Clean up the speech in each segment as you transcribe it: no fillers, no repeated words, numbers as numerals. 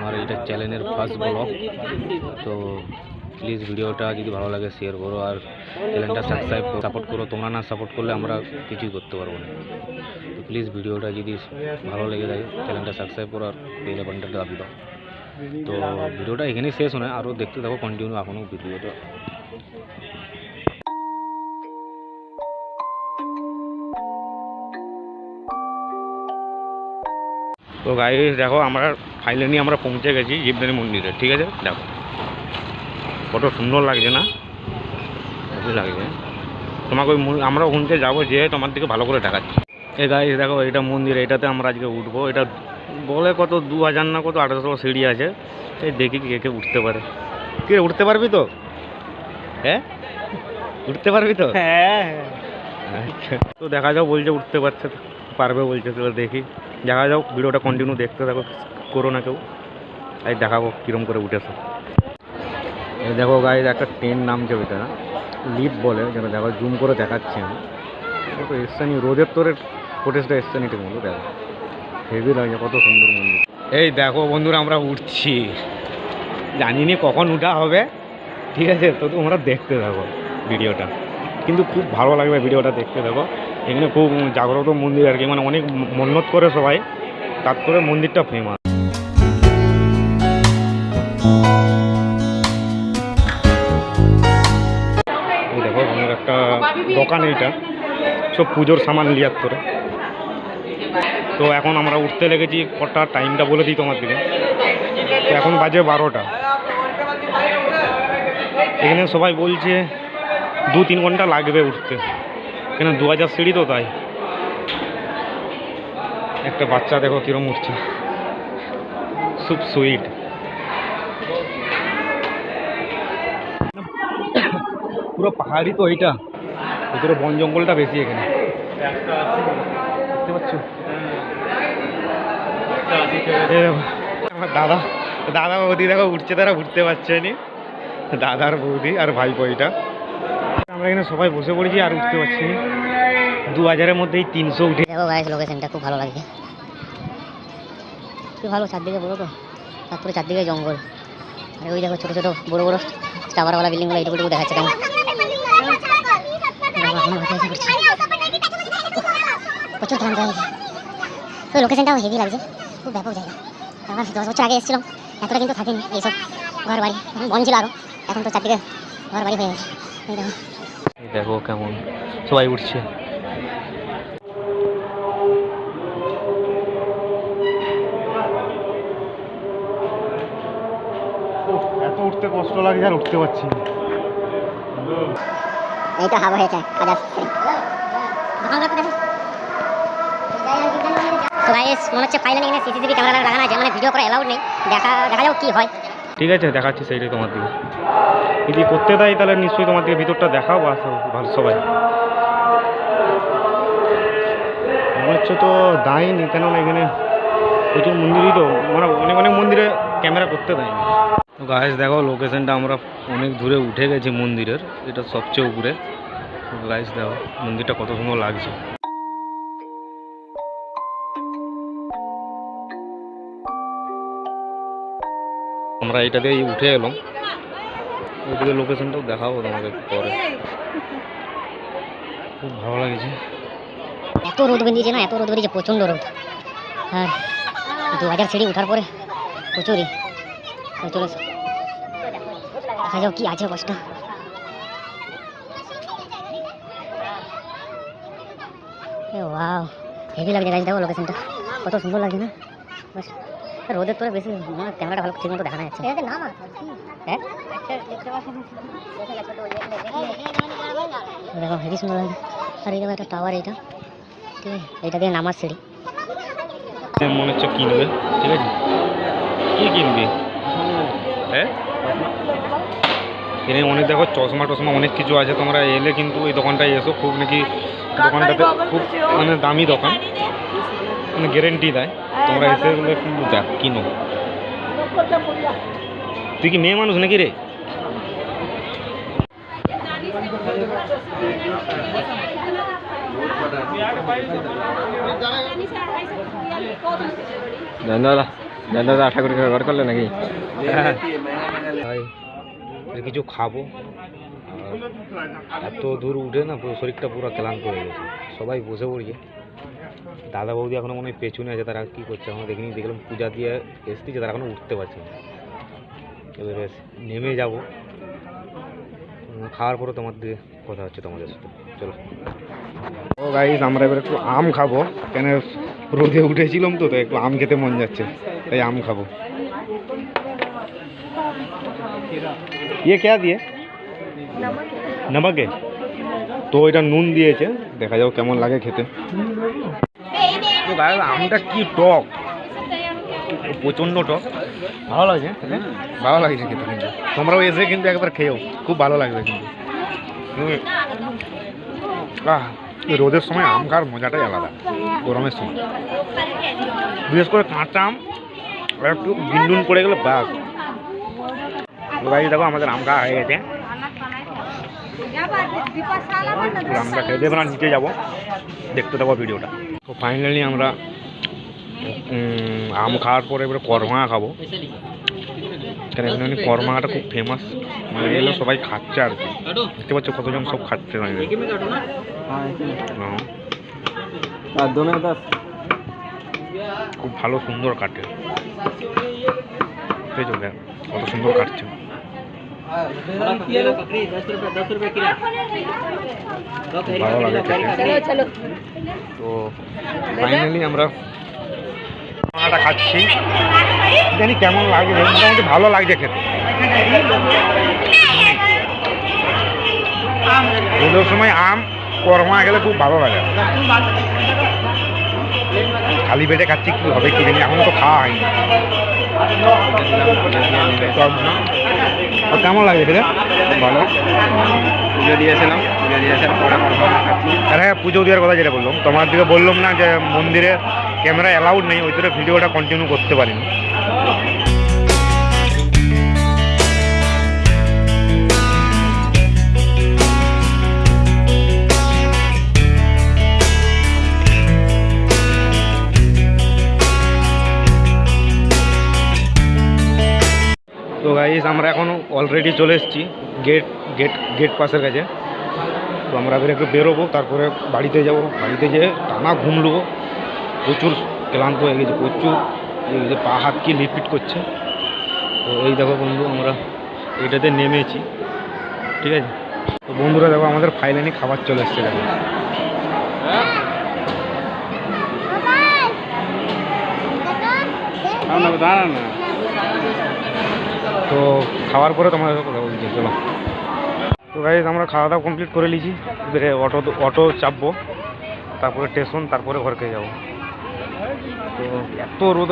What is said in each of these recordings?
আমার এটা চ্যানেলের ফার্স্ট ব্লগ। তো প্লিজ ভিডিওটা যদি ভালো লাগে শেয়ার করো আর চ্যানেলটা সাবস্ক্রাইব করো, সাপোর্ট করো। তোমরা না সাপোর্ট করলে আমরা কিছুই করতে পারবো না। তো প্লিজ ভিডিওটা যদি ভালো লেগে থাকে চ্যানেলটা সাবস্ক্রাইব করো আর বেল আইকনটা দাবি দাও। তো ভিডিওটা এখানেই শেষ নয়, আরও দেখতে থাকো কন্টিনিউ এখনও ভিডিওটা। তো গাইস দেখো আমরা ফাইনালি আমরা পৌঁছে গেছি জীবদানী মন্দিরে। ঠিক আছে, দেখো কত সুন্দর লাগছে না? ভালো লাগছে। তোমাকে ওই আমরা ওখানকে যাবো, যে তোমার দিকে ভালো করে দেখাচ্ছি। এ গাইস দেখো এটা মন্দির, এটাতে আমরা আজকে উঠবো। এটা বলে কত 2000 না কত 1800 সিঁড়ি আছে। এই দেখি কে কে উঠতে পারে। কি উঠতে পারবি তো? হ্যাঁ উঠতে পারবি তো? হ্যাঁ। আচ্ছা, তো দেখা যাও, বলছে উঠতে পারবে বলছে। তো দেখি, দেখা যাও, ভিডিওটা কন্টিনিউ দেখতে থাকো, করো না কেউ। তাই দেখাবো কীরকম করে উঠেছে। এই দেখো গাইস একটা ট্রেন নামছে, ওইটা লিফট বলে, যেটা দেখো জুম করে দেখাচ্ছি আমি। তো এসছানি রোদের তোরের ফুটেজটা এসছানি ঠিক মতো দেখো, হেভি লাগছে, কত সুন্দর মন্দির। এই দেখো বন্ধুরা আমরা উঠছি, জানিনি কখন উঠা হবে। ঠিক আছে, তো তোমরা দেখতে থাকো ভিডিওটা, কিন্তু খুব ভালো লাগবে ভিডিওটা দেখতে থাকো। এখানে খুব জাগ্রত মন্দির আর কি, মানে অনেক মন্নত করে সবাই, তারপরে মন্দিরটা ফেমাস। এই দেখো আমার একটা দোকান, এইটা সব পুজোর সামান লিয়ার তোরে। তো এখন আমরা উঠতে লেগেছি, কটা টাইমটা বলে দিই তোমার দিকে। তো এখন বাজে 12টা। এখানে সবাই বলছে 2-3 ঘন্টা লাগবে উঠতে, কেন 2000 সিঁড়ি তো, তাই। একটা বাচ্চা দেখো কিরম উঠছে, খুব সুইট। পুরো পাহাড়ি তো এইটা, ভিতরে বন জঙ্গলটা বেশি এখানে, দেখতে পাচ্ছ। আমার দাদা বৌদি দেখো উঠছে, তারা উঠতে পারছে নি, দাদার বৌদি আর ভাইপো। এটা আমরা এখানে সবাই বসে পড়েছি আর উঠতে পারছি না। 2000-এর মধ্যেই 300 উঠে। দেখো গাইস লোকেশনটা খুব ভালো লাগছে, খুব ভালো। চারদিকে বড় তো, তারপরে চারদিকে জঙ্গল, আর ওই দেখো ছোট ছোট বড় বড় টাওয়ারওয়ালা বিল্ডিংগুলো এইটুকু দেখাচ্ছে কেমন। প্রচুর ক্লান্ত হয়ে গেছে। তো লোকেশনটাও হেভি লাগছে, খুব ব্যাপক জায়গা। আমার 10 বছর আগে এসেছিলাম, এতটা কিন্তু থাকিনি এইসব ঘর বাড়ি, এখন বন ছিল আরও, এখন তো চারদিকে ঘর বাড়ি হয়ে গেছে। দেখো কেমন সবাই উঠছে। এত উঠতে কষ্ট লাগছে আর উঠতে পারছি না। এইটা হাওয়া হয়েছে তো গাইস, মনে হচ্ছে ফাইনালি এখানে সিসিটিভি ক্যামেরা লাগানো আছে, মানে ভিডিও করা অ্যালাউড নেই। দেখা যাও কি হয়। ঠিক আছে, দেখাচ্ছি সেইটাই তোমার দিকে। যদি করতে দেয় তাহলে নিশ্চয়ই তোমার দিকে ভিতরটা দেখাও। বা ভালো সবাই মনে হচ্ছে তো দেয়নি, কেননা এখানে প্রচুর মন্দিরই তো, মানে অনেক অনেক মন্দিরে ক্যামেরা করতে দেয়নি। তো গাইস দেখো লোকেশনটা আমরা অনেক দূরে উঠে গেছি মন্দিরের, এটা সবচেয়ে উপরে। গাইস দেখো মন্দিরটা কত সুন্দর লাগছে। আমরা এটা দিয়ে উঠে এলাম, ওইদিকে লোকেশনটাও দেখাবো তোমাকে পরে। খুব ভালো লাগছে। এত রোদ বেরিয়েছে না, এত রোদ বেরিয়েছে, প্রচণ্ড রোদ। আর 2000 সিঁড়ি উঠার পরে প্রচুরই চলেছে। দেখা যাও কি আছে অবস্থা। ওয়াও, হেভি লাগছে গাইস, দেখো লোকেশনটা কত সুন্দর লাগছে না? বাস রোদের তোরে বেশি মানে ক্যামেরাটা ভালো ঠিক মতো দেখা যাচ্ছে। হ্যাঁ দেখো হেভি সুন্দর লাগছে। আর এই দেখো একটা টাওয়ার, এইটা ঠিক আছে, এইটা দিয়ে নামার সিঁড়ি। মনে হচ্ছে কিনবে, ঠিক আছে, কি কিনবি? হ্যাঁ এখানে অনেক দেখো চশমা টশমা অনেক কিছু আছে। তোমরা এলে কিন্তু এই দোকানটায় এসো, খুব নাকি দোকানটাতে খুব মানে দামি দোকান, মানে গ্যারেন্টি দেয়। তোমরা এসে কিন্তু দেখ কিনো। তুই কি মেয়ে মানুষ নাকি রে? দাদা দাদা আশা করি ঘর করলে নাকি? ভাই কিছু খাবো। আর এত দূর উঠে না পুরো শরীরটা পুরো ক্লান্ত হয়ে গেছে, সবাই বসে পড়ছে। দাদা বৌদি এখনো মনে হয় পেছনে আছে, তারা কী করছে আমরা দেখিনি। দেখলাম পূজা দিয়ে এসেছে, তারা এখনো উঠতে পারছে না। এবারে নেমে যাব, খাওয়ার পরে তোমার দিকে কথা হচ্ছে তোমাদের সাথে, চলো। ও গাইস, আমরা এবার একটু আম খাবো, কেন রোদে উঠেছিলাম তো একটু আম খেতে মন যাচ্ছে, তাই আম খাবো। ইয়ে क्या দিয়ে নমকে, তো এটা নুন দিয়েছে, দেখা যাও কেমন লাগে খেতে। তো গাইস আমটা কি টক, প্রচণ্ড টক, ভালো লাগছে খেতে, ভালো লাগছে খেতে। কিন্তু তোমরাও এসে কিন্তু একবার খেয়েও, খুব ভালো লাগবে কিন্তু। রোদের সময় আম খাওয়ার মজাটাই আলাদা, গরমের সময় বিশেষ করে কাঁচা আম আর একটু বিন্দুন পড়ে গেলে বাস। দেখো আমাদের আম খাওয়া হয়ে গেছে, আমরা খেয়ে দেবো না, নিচে যাবো, দেখতে দেবো ভিডিওটা। তো ফাইনালি আমরা আম খাওয়ার পরে এবারে কর্মা খাবো, কেন এমনি কর্মাটা খুব ফেমাস, মানে এগুলো সবাই খাচ্ছে আর কি। দেখতে পাচ্ছ কতজন সব খাচ্ছে, খুব ভালো সুন্দর কাটে, কত সুন্দর কাটছে। ভালো লাগে খেতে। তো ফাইনালি আমরা কর্মাটা খাচ্ছি, জানি কেমন লাগে, মোটামুটি ভালো লাগছে খেতে। রোদের সময় আম কর্মা গেলে খুব ভালো লাগে। খালি পেটে খাচ্ছি, কি হবে কি জানি, এখনো তো খাওয়া হয়নি। কেমন লাগে খেতে? ভালো। পুজো দিয়েছিলাম, পুজো দিয়ে আসার পরে হ্যাঁ, পুজো দেওয়ার কথা যেটা বললাম তোমার দিকে, বললাম না যে মন্দিরে ক্যামেরা অ্যালাউড নেই, ওই জন্য ভিডিওটা কন্টিনিউ করতে পারিনি। তো গাইস আমরা এখন অলরেডি চলে এসেছি গেট গেট গেট পাসের কাছে। তো আমরা এবার একটু বেরোবো, তারপরে বাড়িতে যাব। বাড়িতে যেয়ে টানা ঘুম নেবো, প্রচুর ক্লান্ত হয়ে গেছে, প্রচুর এই যে পা হাত কি লিটপিট করছে। তো এই দেখো বন্ধু, আমরা এটাতে নেমেছি, ঠিক আছে। তো বন্ধুরা দেখো আমাদের ফাইনালি খাবার চলে এসছে, দেখো। তো খাওয়ার পরে তোমাদের কথা বলছি, চলো। তো গাইস আমরা খাওয়া দাওয়া কমপ্লিট করে নিয়েছি, এবারে অটো চাপবো, তারপরে স্টেশন, তারপরে ঘরকে যাবো। তো এত রোদ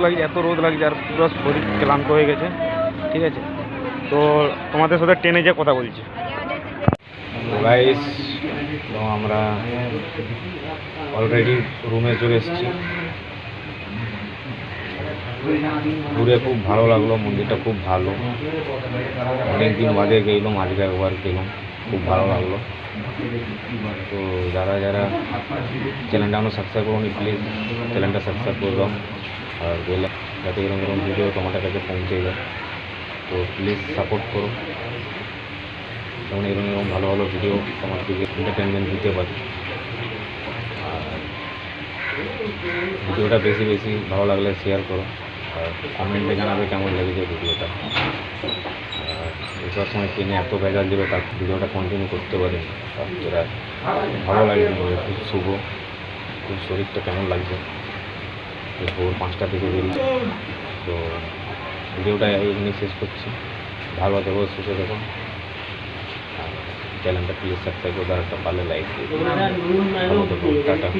লাগছে আর পুরো শরীর ক্লান্ত হয়ে গেছে, ঠিক আছে। তো তোমাদের সাথে ট্রেনে যেয়ে কথা বলছি। গাইস তো আমরা অলরেডি রুমে চলে এসেছি। ঘুরে খুব ভালো লাগলো, মন্দিরটা খুব ভালো, অনেকদিন বাদে গেলাম, আজকে একবার গেলাম, খুব ভালো লাগলো। তো যারা যারা চ্যানেলটা আমরা সাবস্ক্রাইব করুন, প্লিজ চ্যানেলটা সাবস্ক্রাইব করলাম, আর গেলে যাতে এরকম এরকম ভিডিও তোমাদের কাছে পৌঁছে যায়। তো প্লিজ সাপোর্ট করো, যেমন এরকম এরকম ভালো ভালো ভিডিও তোমার দিকে এন্টারটেনমেন্ট দিতে পারি। আর ভিডিওটা বেশি বেশি ভালো লাগলে শেয়ার করো, আর কমেন্টে জানাবে কেমন লেগেছে ভিডিওটা। আর এটার সময় ট্রেনে এত ভেজাল দেবে, তার ভিডিওটা কন্টিনিউ করতে পারি। আর যেটা ভালো লাগে, খুব শুভ, খুব শরীরটা কেমন লাগছে, ভোর 5টা থেকে বেরিয়েছি। তো ভিডিওটা এমনি শেষ করছি, ভালো দেখো, সুস্থ দেখো, আর চ্যানেলটা প্লিজ সাবস্ক্রাইব করে, আর একটা ভালো লাইক দিয়ে ভালো দেখো, টাটা।